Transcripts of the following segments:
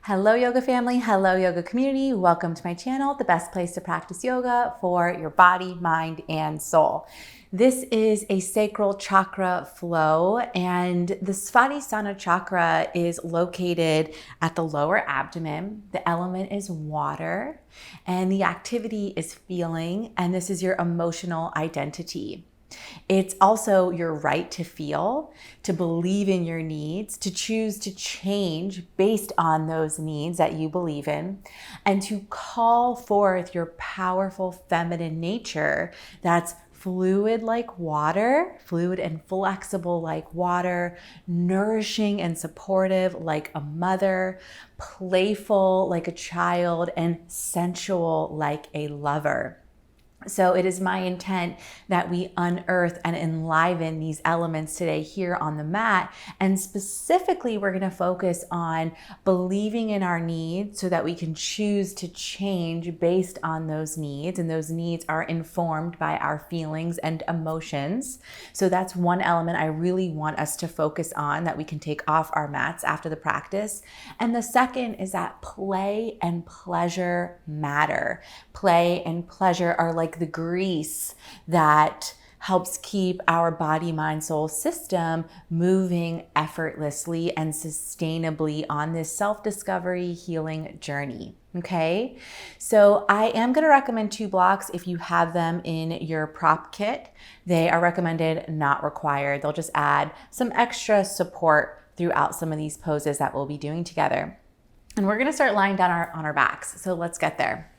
Hello yoga family, hello yoga community. Welcome to my channel, the best place to practice yoga for your body, mind, and soul. This is a sacral chakra flow, and the Svadhisthana chakra is located at the lower abdomen. The element is water, and the activity is feeling, and this is your emotional identity. It's also your right to feel, to believe in your needs, to choose to change based on those needs that you believe in, and to call forth your powerful feminine nature that's fluid like water, fluid and flexible like water, nourishing and supportive like a mother, playful like a child, and sensual like a lover. So it is my intent that we unearth and enliven these elements today here on the mat. And specifically, we're going to focus on believing in our needs so that we can choose to change based on those needs. And those needs are informed by our feelings and emotions. So that's one element I really want us to focus on that we can take off our mats after the practice. And the second is that play and pleasure matter. Play and pleasure are like the grease that helps keep our body, mind, soul system moving effortlessly and sustainably on this self-discovery healing journey. Okay, so I am going to recommend 2 blocks if you have them in your prop kit. They are recommended, not required. They'll just add some extra support throughout some of these poses that we'll be doing together. And we're going to start lying down on our backs. So let's get there.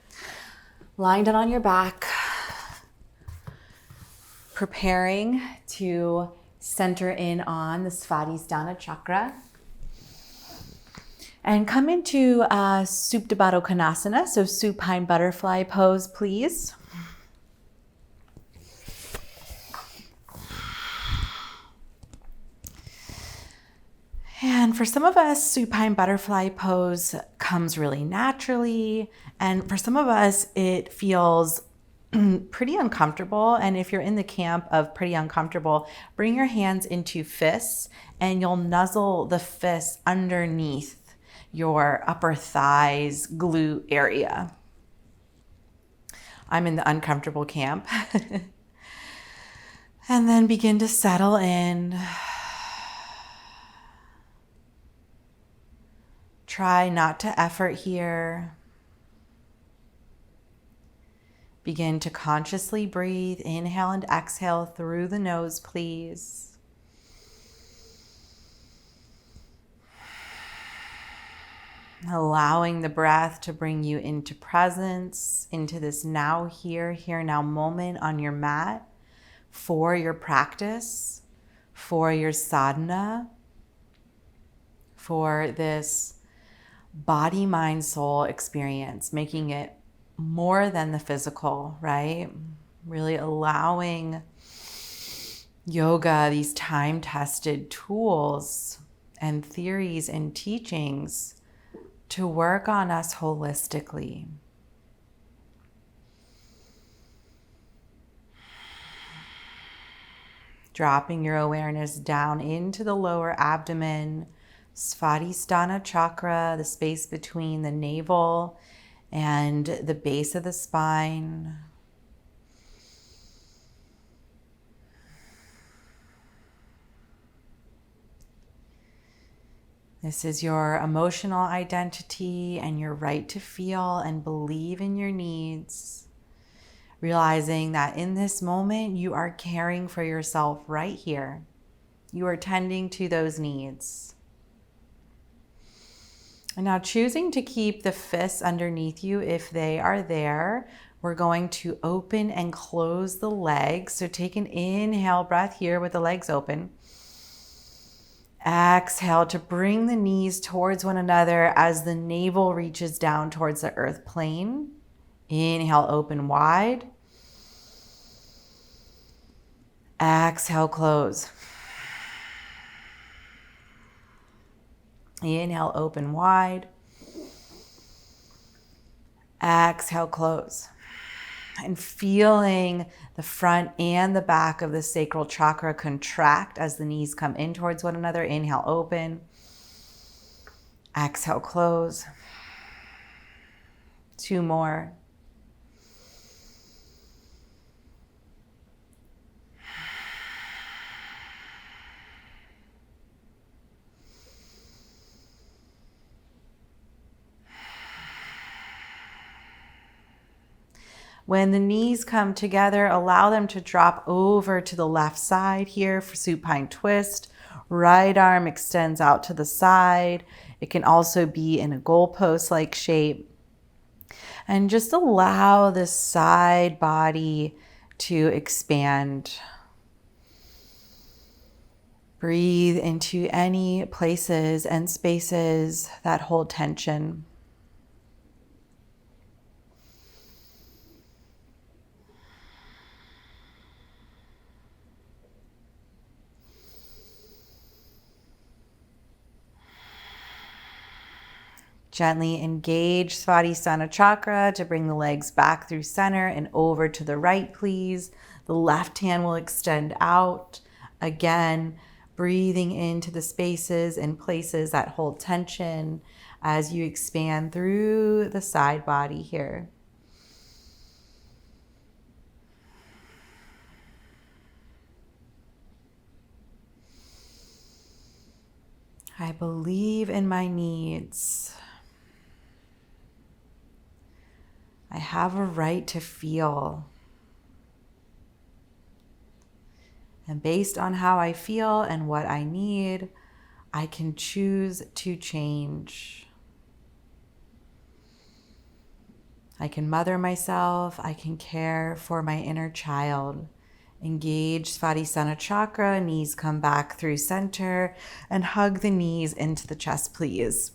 Lying down on your back, preparing to center in on the Svadhisthana chakra. And come into 𝗬𝗶𝗏 𝗪, so supine butterfly pose, please. And for some of us, supine butterfly pose comes really naturally. And for some of us, it feels pretty uncomfortable. And if you're in the camp of pretty uncomfortable, bring your hands into fists and you'll nuzzle the fists underneath your upper thighs, glute area. I'm in the uncomfortable camp. And then begin to settle in. Try not to effort here. Begin to consciously breathe. Inhale and exhale through the nose, please. Allowing the breath to bring you into presence, into this now here, here now moment on your mat for your practice, for your sadhana, for this body, mind, soul experience, making it more than the physical, right? Really allowing yoga, these time-tested tools and theories and teachings to work on us holistically. Dropping your awareness down into the lower abdomen, Svadhisthana chakra, the space between the navel and the base of the spine. This is your emotional identity and your right to feel and believe in your needs. Realizing that in this moment, you are caring for yourself right here. You are tending to those needs. And now choosing to keep the fists underneath you if they are there, we're going to open and close the legs. So take an inhale breath here with the legs open. Exhale to bring the knees towards one another as the navel reaches down towards the earth plane. Inhale, open wide. Exhale, close. Inhale, open wide. Exhale, close. And feeling the front and the back of the sacral chakra contract as the knees come in towards one another. Inhale, open. Exhale, close. 2 more. When the knees come together, allow them to drop over to the left side here for supine twist. Right arm extends out to the side. It can also be in a goalpost-like shape. And just allow the side body to expand. Breathe into any places and spaces that hold tension. Gently engage Svadhisthana chakra to bring the legs back through center and over to the right, please. The left hand will extend out. Again, breathing into the spaces and places that hold tension as you expand through the side body here. I believe in my needs. I have a right to feel. And based on how I feel and what I need, I can choose to change. I can mother myself. I can care for my inner child. Engage Svadhisthana chakra, knees come back through center, and hug the knees into the chest, please.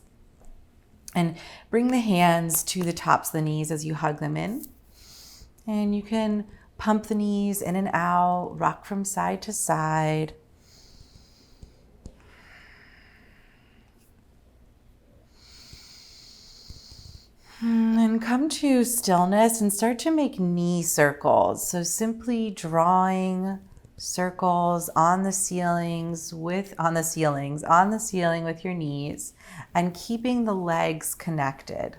And bring the hands to the tops of the knees as you hug them in. And you can pump the knees in and out, rock from side to side. And come to stillness and start to make knee circles. So simply drawing circles on the ceiling with your knees and keeping the legs connected.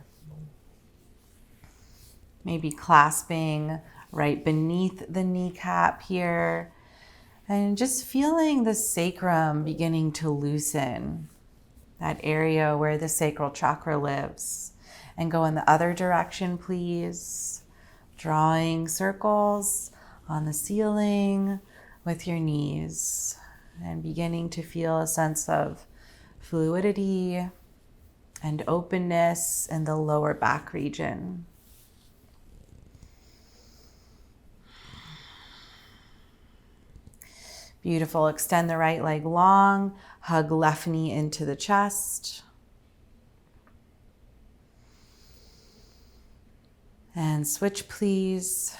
Maybe clasping right beneath the kneecap here and just feeling the sacrum beginning to loosen, that area where the sacral chakra lives. And go in the other direction, please. Drawing circles on the ceiling with your knees and beginning to feel a sense of fluidity and openness in the lower back region. Beautiful. Extend the right leg long. Hug left knee into the chest. And switch, please.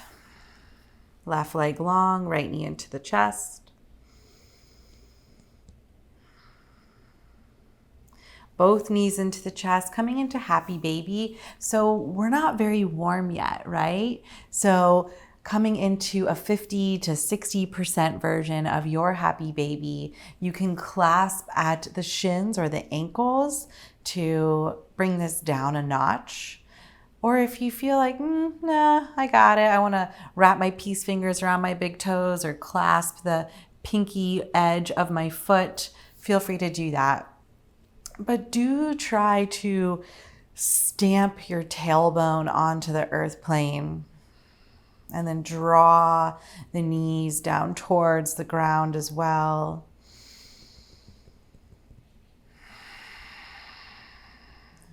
Left leg long, right knee into the chest. Both knees into the chest, coming into happy baby. So we're not very warm yet, right? So coming into a 50 to 60% version of your happy baby, you can clasp at the shins or the ankles to bring this down a notch. Or if you feel like, nah, I got it. I want to wrap my peace fingers around my big toes or clasp the pinky edge of my foot, feel free to do that. But do try to stamp your tailbone onto the earth plane and then draw the knees down towards the ground as well.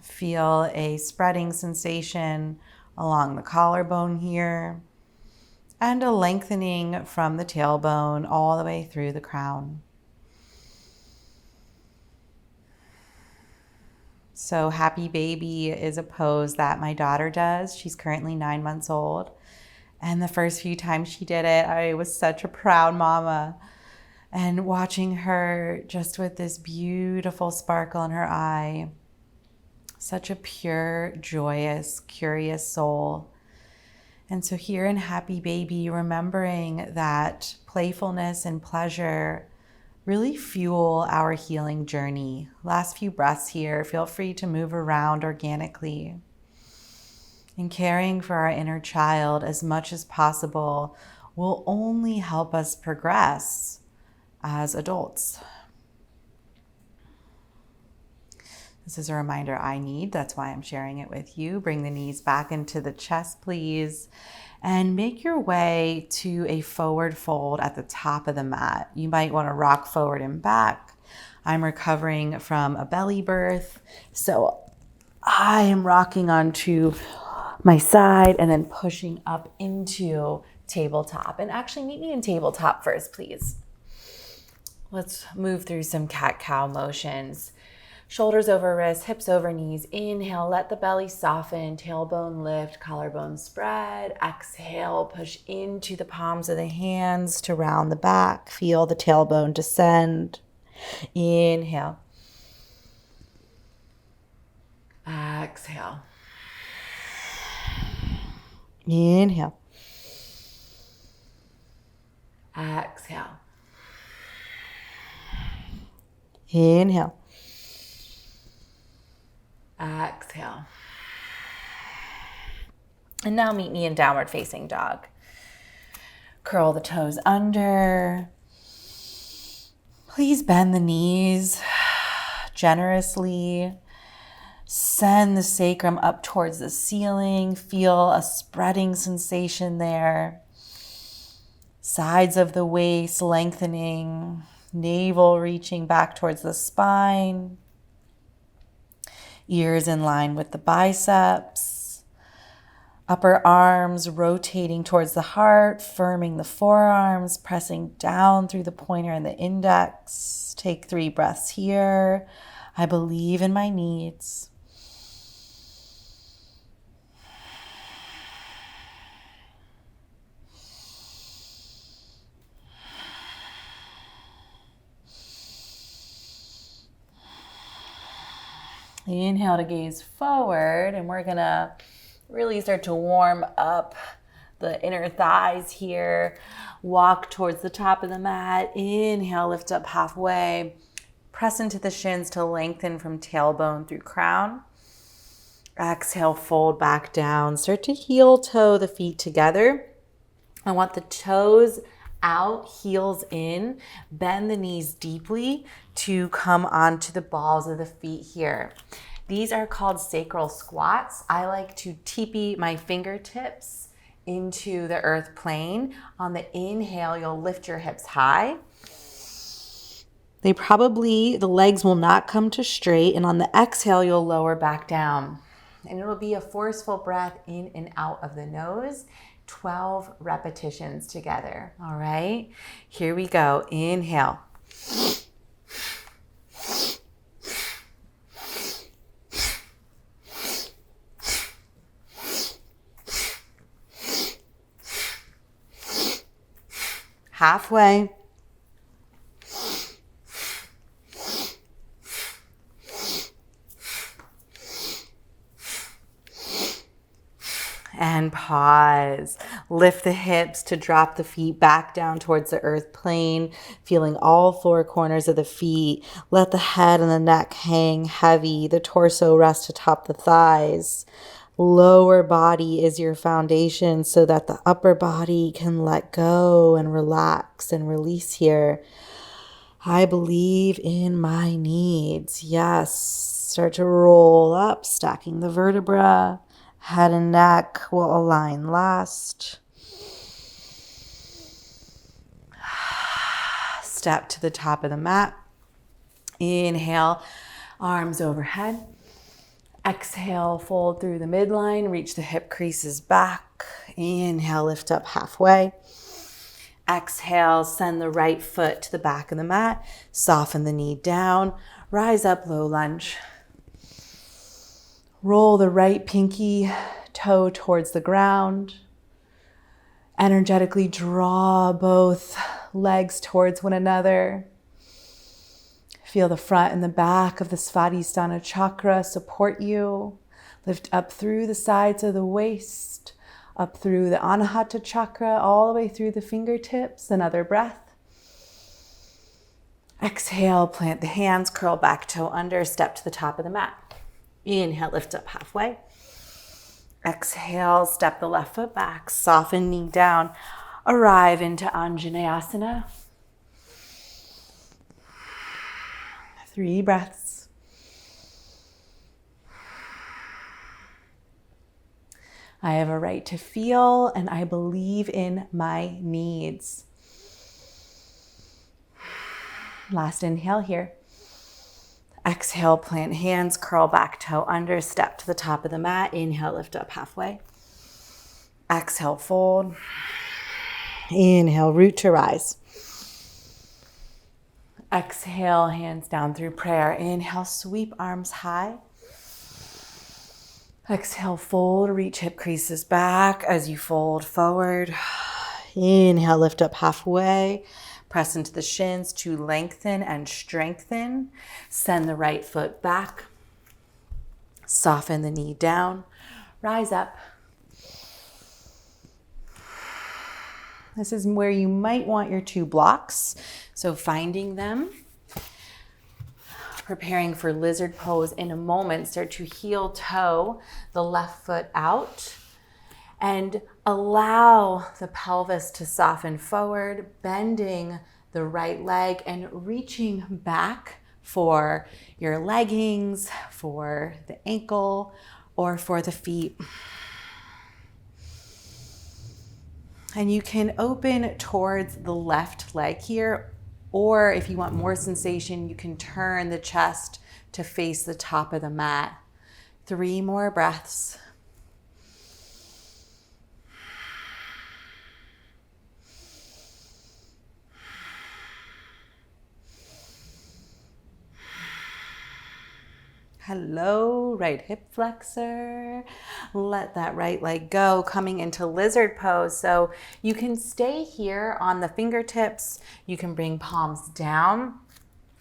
Feel a spreading sensation along the collarbone here and a lengthening from the tailbone all the way through the crown. So happy baby is a pose that my daughter does. She's currently 9 months old. And the first few times she did it, I was such a proud mama. And watching her just with this beautiful sparkle in her eye, such a pure, joyous, curious soul. And so here in Happy Baby, remembering that playfulness and pleasure really fuel our healing journey. Last few breaths here. Feel free to move around organically. And caring for our inner child as much as possible will only help us progress as adults. This is a reminder I need. That's why I'm sharing it with you. Bring the knees back into the chest, please. And make your way to a forward fold at the top of the mat. You might want to rock forward and back. I'm recovering from a belly birth, so I am rocking onto my side and then pushing up into tabletop. And actually meet me in tabletop first, please. Let's move through some cat-cow motions. Shoulders over wrists, hips over knees. Inhale, let the belly soften, tailbone lift, collarbone spread. Exhale, push into the palms of the hands to round the back. Feel the tailbone descend. Inhale. Exhale. Inhale. Exhale. Inhale. Exhale. And now meet me in downward facing dog. Curl the toes under. Please bend the knees generously. Send the sacrum up towards the ceiling. Feel a spreading sensation there. Sides of the waist lengthening. Navel reaching back towards the spine. Ears in line with the biceps. Upper arms rotating towards the heart, firming the forearms, pressing down through the pointer and the index. Take 3 breaths here. I believe in my needs. Inhale to gaze forward, and we're gonna really start to warm up the inner thighs here. Walk towards the top of the mat. Inhale, lift up halfway. Press into the shins to lengthen from tailbone through crown. Exhale, fold back down. Start to heel toe the feet together. I want the toes out, heels in. Bend the knees deeply to come onto the balls of the feet here. These are called sacral squats. I like to teepee my fingertips into the earth plane. On the inhale, you'll lift your hips high. The legs will not come to straight. And on the exhale, you'll lower back down. And it'll be a forceful breath in and out of the nose. 12 repetitions together. All right, here we go. Inhale. Halfway. And pause. Lift the hips to drop the feet back down towards the earth plane, feeling all 4 corners of the feet. Let the head and the neck hang heavy, the torso rest atop the thighs. Lower body is your foundation so that the upper body can let go and relax and release here. I believe in my needs. Yes. Start to roll up, stacking the vertebra. Head and neck will align last. Step to the top of the mat. Inhale, arms overhead. Exhale, fold through the midline, reach the hip creases back. Inhale, lift up halfway. Exhale, send the right foot to the back of the mat. Soften the knee down. Rise up, low lunge. Roll the right pinky toe towards the ground. Energetically draw both legs towards one another. Feel the front and the back of the Svadhisthana chakra support you. Lift up through the sides of the waist, up through the Anahata chakra, all the way through the fingertips. Another breath. Exhale, plant the hands, curl back toe under, step to the top of the mat. Inhale, lift up halfway. Exhale, step the left foot back, soften knee down, arrive into Anjaneyasana. 3 breaths. I have a right to feel, and I believe in my needs. Last inhale here. Exhale, plant hands, curl back toe under, step to the top of the mat. Inhale, lift up halfway. Exhale, fold. Inhale, root to rise. Exhale, hands down through prayer. Inhale, sweep arms high. Exhale, fold, reach hip creases back as you fold forward. Inhale, lift up halfway. Press into the shins to lengthen and strengthen. Send the right foot back. Soften the knee down. Rise up. This is where you might want your 2 blocks. So finding them. Preparing for lizard pose in a moment. Start to heel toe the left foot out. And allow the pelvis to soften forward, bending the right leg and reaching back for your leggings, for the ankle, or for the feet. And you can open towards the left leg here, or if you want more sensation, you can turn the chest to face the top of the mat. 3 more breaths. Hello, right hip flexor. Let that right leg go, coming into lizard pose. So you can stay here on the fingertips. You can bring palms down.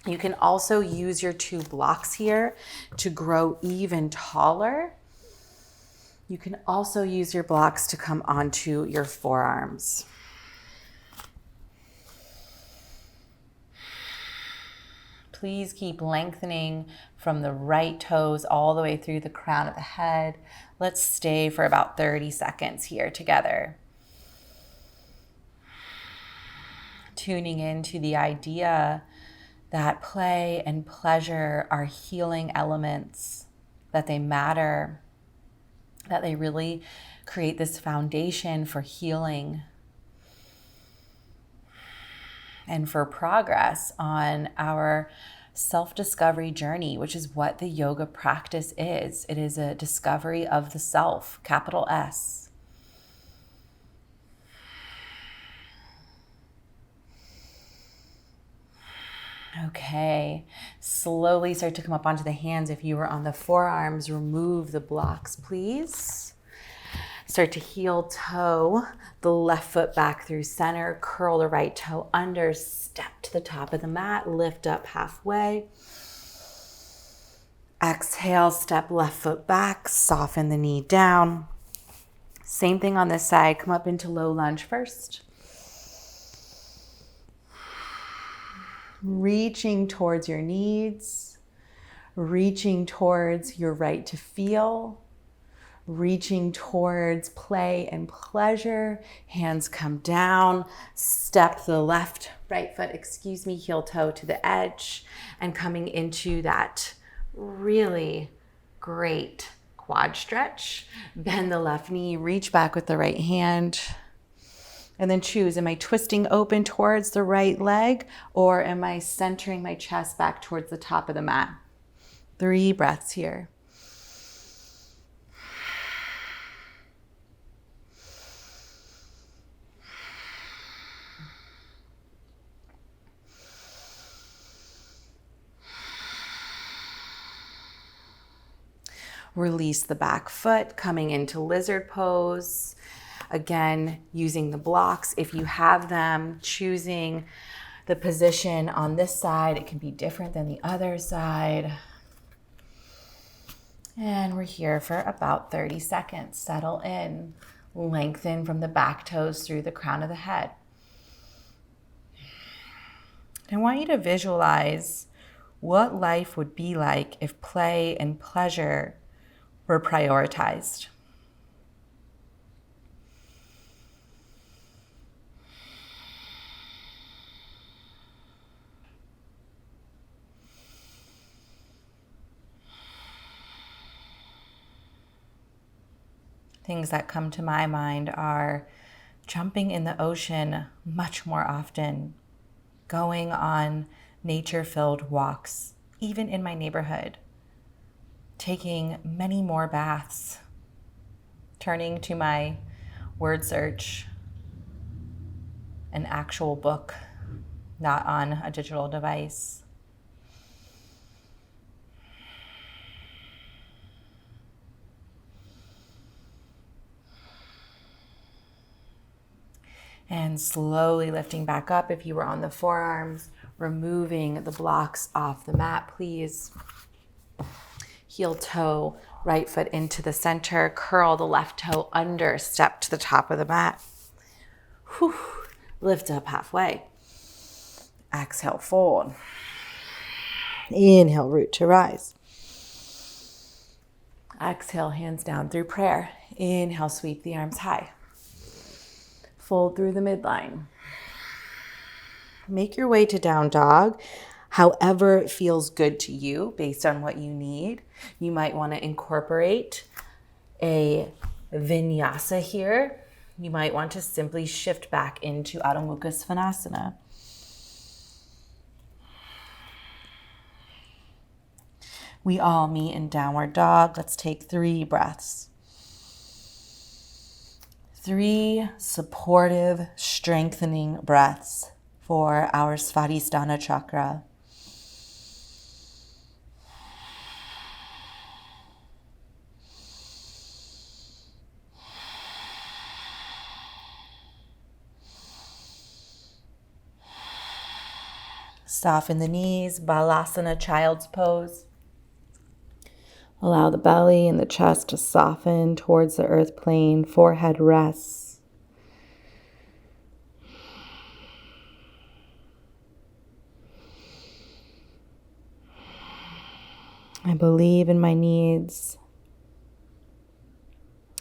You can also use your 2 blocks here to grow even taller. You can also use your blocks to come onto your forearms. Please keep lengthening from the right toes all the way through the crown of the head. Let's stay for about 30 seconds here together. Tuning into the idea that play and pleasure are healing elements, that they matter, that they really create this foundation for healing and for progress on our self-discovery journey, which is what the yoga practice is. It is a discovery of the self, capital S. Okay, slowly start to come up onto the hands. If you were on the forearms, remove the blocks, please. Start to heel toe the left foot back through center, curl the right toe under, step to the top of the mat, lift up halfway. Exhale, step left foot back, soften the knee down. Same thing on this side, come up into low lunge first. Reaching towards your needs, reaching towards your right to feel, reaching towards play and pleasure. Hands come down, step the right foot, heel toe to the edge, and coming into that really great quad stretch. Bend the left knee, reach back with the right hand, and then choose, am I twisting open towards the right leg, or am I centering my chest back towards the top of the mat? 3 breaths here. Release the back foot, coming into lizard pose. Again, using the blocks if you have them, choosing the position on this side. It can be different than the other side. And we're here for about 30 seconds. Settle in, lengthen from the back toes through the crown of the head. I want you to visualize what life would be like if play and pleasure were prioritized. Things that come to my mind are jumping in the ocean much more often, going on nature-filled walks, even in my neighborhood, taking many more baths, turning to my word search, an actual book, not on a digital device. And slowly lifting back up if you were on the forearms, removing the blocks off the mat, please. Heel toe, right foot into the center, curl the left toe under, step to the top of the mat. Whew. Lift up halfway. Exhale, fold. Inhale, root to rise. Exhale, hands down through prayer. Inhale, sweep the arms high. Fold through the midline. Make your way to down dog, however it feels good to you based on what you need. You might want to incorporate a vinyasa here. You might want to simply shift back into Adho Mukha Svanasana. We all meet in downward dog. Let's take 3 breaths. 3 supportive, strengthening breaths for our Svadhisthana chakra. Soften the knees, Balasana, child's pose. Allow the belly and the chest to soften towards the earth plane. Forehead rests. I believe in my needs.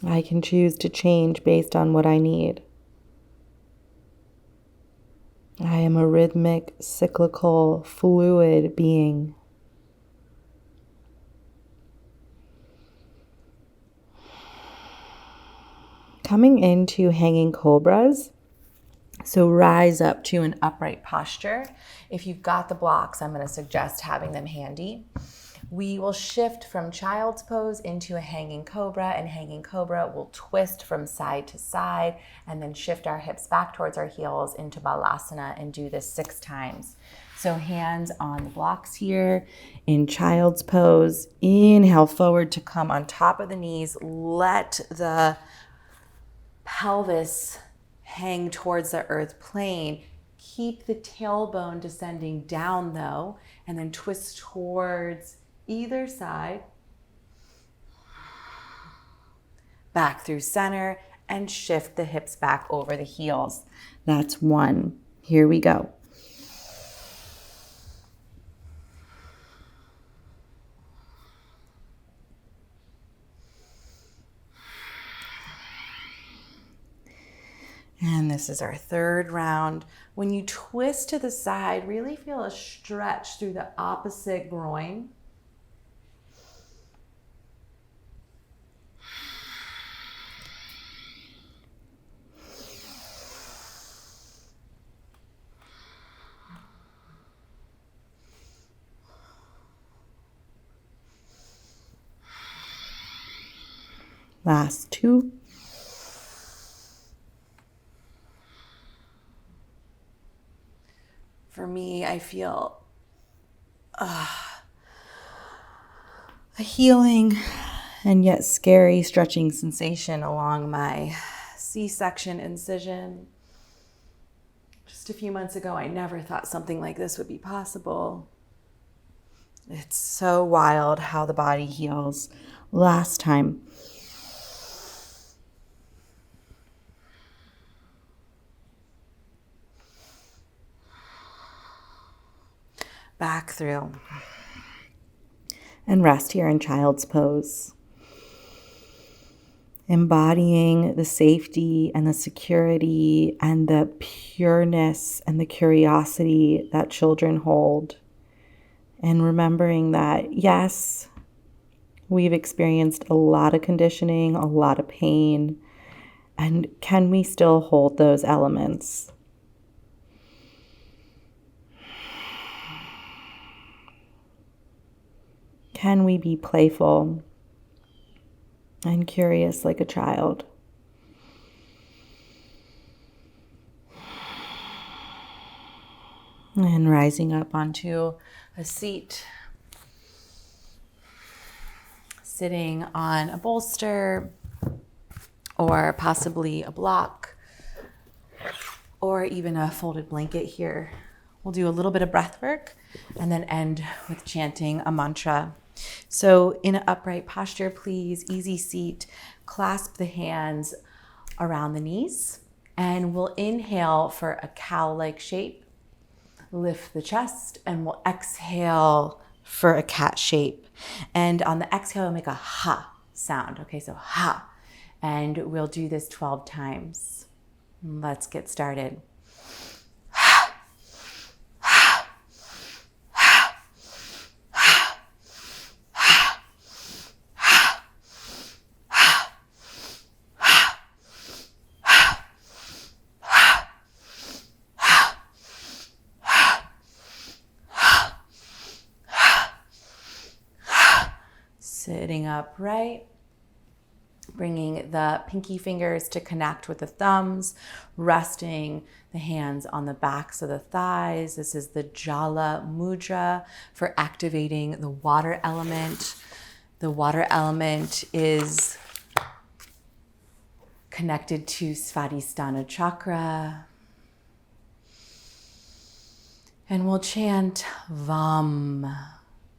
I can choose to change based on what I need. I am a rhythmic, cyclical, fluid being. Coming into hanging cobras, so rise up to an upright posture. If you've got the blocks, I'm going to suggest having them handy. We will shift from child's pose into a hanging cobra, and hanging cobra will twist from side to side and then shift our hips back towards our heels into balasana and do this 6 times. So hands on the blocks here in child's pose. Inhale forward to come on top of the knees. Let the pelvis hang towards the earth plane. Keep the tailbone descending down though, and then twist towards either side. Back through center and shift the hips back over the heels. That's 1. Here we go. And this is our 3rd round. When you twist to the side, really feel a stretch through the opposite groin. Last 2. For me, I feel a healing and yet scary stretching sensation along my C-section incision. Just a few months ago, I never thought something like this would be possible. It's so wild how the body heals. Last time. back through. And rest here in child's pose. Embodying the safety and the security and the pureness and the curiosity that children hold. And remembering that, yes, we've experienced a lot of conditioning, a lot of pain, and can we still hold those elements? Can we be playful and curious like a child? And rising up onto a seat, sitting on a bolster or possibly a block or even a folded blanket here. We'll do a little bit of breath work and then end with chanting a mantra. So in an upright posture, please, easy seat, clasp the hands around the knees, and we'll inhale for a cow-like shape, lift the chest, and we'll exhale for a cat shape. And on the exhale, we'll make a ha sound. Okay, so ha. And we'll do this 12 times. Let's get started. Sitting upright, bringing the pinky fingers to connect with the thumbs, resting the hands on the backs of the thighs. This is the Jala Mudra for activating the water element. The water element is connected to Svadhisthana chakra. And we'll chant Vam.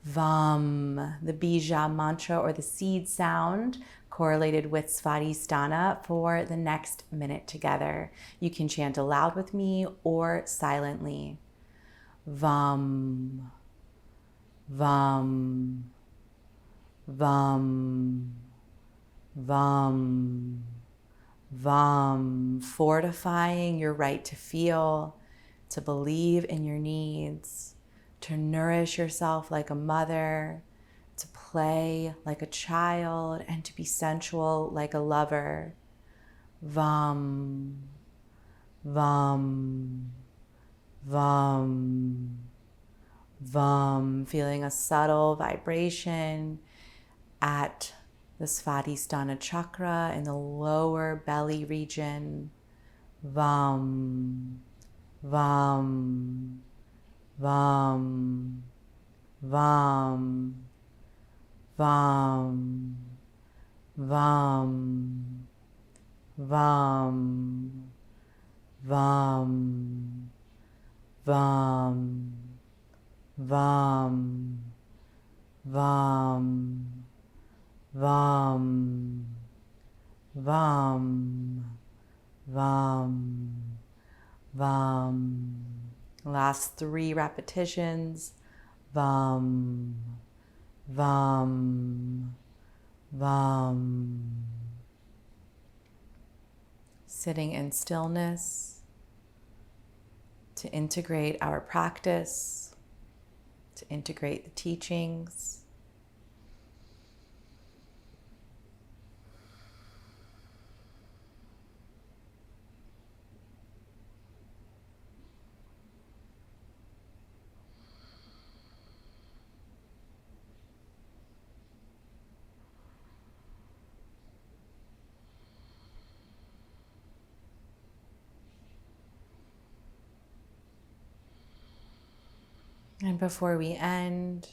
Vam, the bija mantra or the seed sound correlated with Svadhisthana for the next minute together. You can chant aloud with me or silently. Vam, vam, vam, vam, vam. Fortifying your right to feel, to believe in your needs, to nourish yourself like a mother, to play like a child, and to be sensual like a lover. Vam, vam, vam, vam. Feeling a subtle vibration at the Svadhisthana chakra in the lower belly region. Vam, vam, vam, vam, vam, vam, vam, vam, vam, vam, vam, vam, vam, vam, vam. Last 3 repetitions. Vam, vam, vam. Sitting in stillness to integrate our practice, to integrate the teachings. And before we end,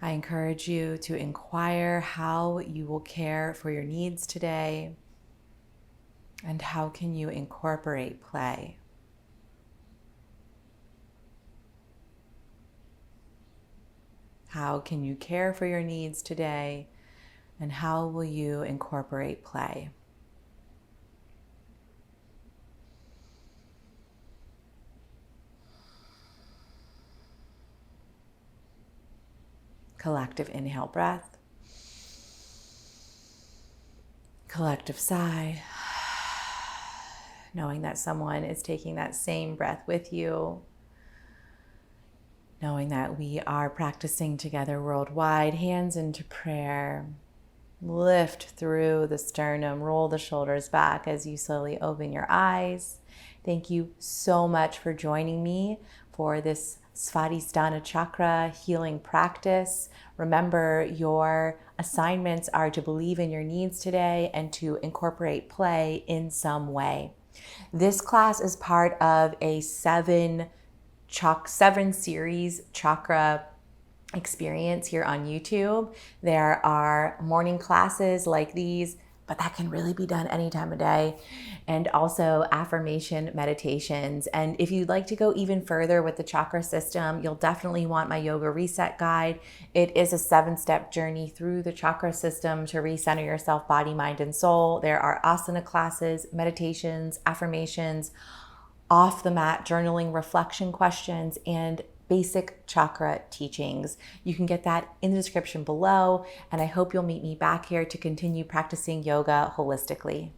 I encourage you to inquire how you will care for your needs today and how can you incorporate play. How can you care for your needs today and how will you incorporate play? Collective inhale breath. Collective sigh. Knowing that someone is taking that same breath with you. Knowing that we are practicing together worldwide. Hands into prayer. Lift through the sternum. Roll the shoulders back as you slowly open your eyes. Thank you so much for joining me for this Svadhisthana chakra healing practice. Remember, your assignments are to believe in your needs today and to incorporate play in some way. This class is part of a seven series chakra experience here on YouTube. There are morning classes like these, but that can really be done any time of day, and also affirmation meditations. And if you'd like to go even further with the chakra system, you'll definitely want my yoga reset guide. It is a 7-step journey through the chakra system to recenter yourself, body, mind, and soul. There are asana classes, meditations, affirmations, off the mat journaling, reflection questions, and basic chakra teachings. You can get that in the description below, and I hope you'll meet me back here to continue practicing yoga holistically.